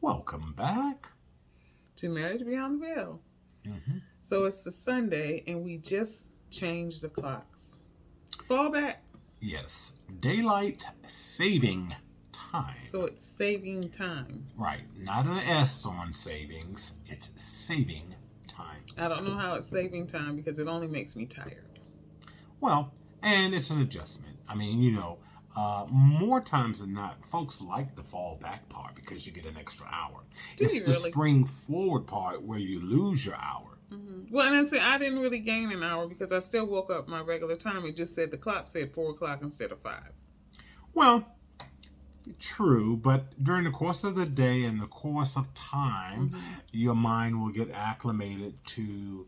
Welcome back. To Marriage Beyond the Veil. Mm-hmm. So it's a Sunday, and we just changed the clocks. Fall back. Yes, daylight saving time. So it's saving time. Right, not an S on savings. It's saving time. I don't know how it's saving time because it only makes me tired. Well, and it's an adjustment. I mean, more times than not, folks like the fall back part because you get an extra hour. It's the spring forward part where you lose your hour. Mm-hmm. Well, and I didn't really gain an hour because I still woke up my regular time. It just said the clock said 4 o'clock instead of 5. Well, true, but during the course of the day and the course of time, your mind will get acclimated to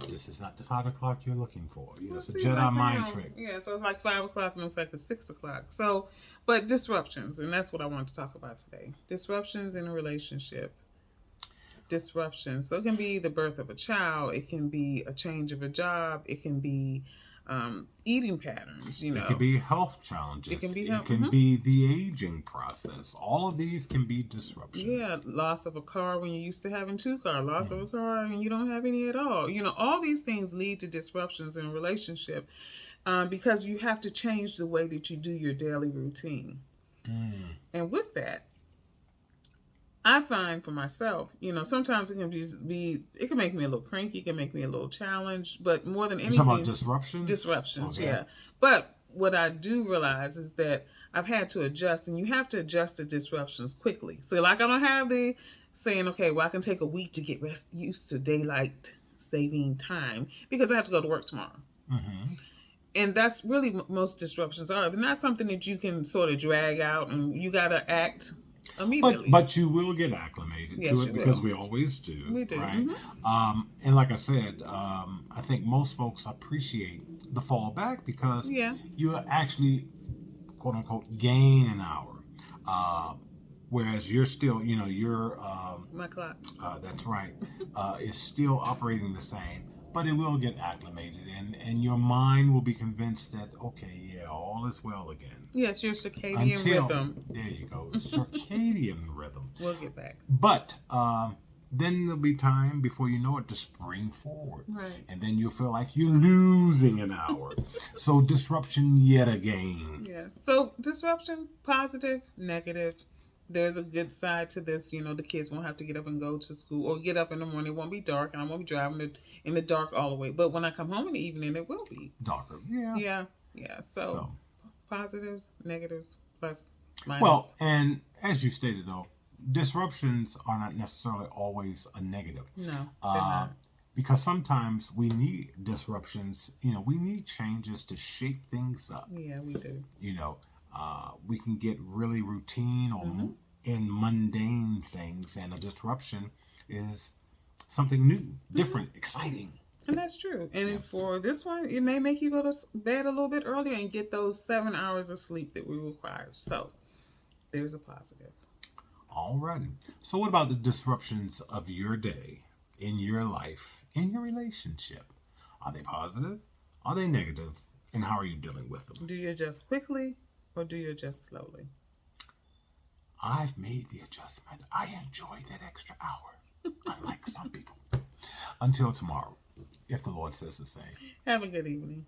this is not the 5 o'clock you're looking for. It's a Jedi mind trick. Yeah, so it's like 5 o'clock and it's like 6 o'clock. So, but disruptions, and that's what I want to talk about today. Disruptions in a relationship. Disruptions. So it can be the birth of a child. It can be a change of a job. It can be eating patterns. It can be health challenges. It can be the aging process. All of these can be disruptions. Yeah, loss of a car when you're used to having 2 cars. Loss of a car and you don't have any at all. All these things lead to disruptions in a relationship because you have to change the way that you do your daily routine. And with that, I find for myself, sometimes it can it can make me a little cranky, it can make me a little challenged, but more than anything... You're talking about disruptions? Disruptions, okay. Yeah. But what I do realize is that I've had to adjust, and you have to adjust to disruptions quickly. So like I don't have the saying, okay, well I can take a week to get used to daylight saving time because I have to go to work tomorrow. Mm-hmm. And that's really most disruptions are. They're not something that you can sort of drag out and you got to act immediately. But you will get acclimated to it because we always do. We do. Right? Mm-hmm. And like I said, I think most folks appreciate the fallback because you actually, quote unquote, gain an hour. Whereas you're still, my clock. That's right. Is still operating the same. But it will get acclimated, and your mind will be convinced that, okay, all is well again. Yes, your circadian rhythm. There you go. Circadian rhythm. We'll get back. But then there'll be time before you know it to spring forward. Right. And then you'll feel like you're losing an hour. So disruption yet again. Yeah. So disruption, positive, negative. There's a good side to this. The kids won't have to get up and go to school or get up in the morning. It won't be dark, and I won't be driving in the dark all the way. But when I come home in the evening, it will be darker. Yeah. Yeah. So positives, negatives, plus, minus. Well, and as you stated, though, disruptions are not necessarily always a negative. No, they're not. Because sometimes we need disruptions. We need changes to shake things up. Yeah, we do. We can get really routine or in mundane things, and a disruption is something new, different, exciting. And that's true. And for this one, it may make you go to bed a little bit earlier and get those 7 hours of sleep that we require. So there's a positive. All righty. So what about the disruptions of your day, in your life, in your relationship? Are they positive? Are they negative? And how are you dealing with them? Do you adjust quickly? Or do you adjust slowly? I've made the adjustment. I enjoy that extra hour, unlike some people. Until tomorrow, if the Lord says the same. Have a good evening.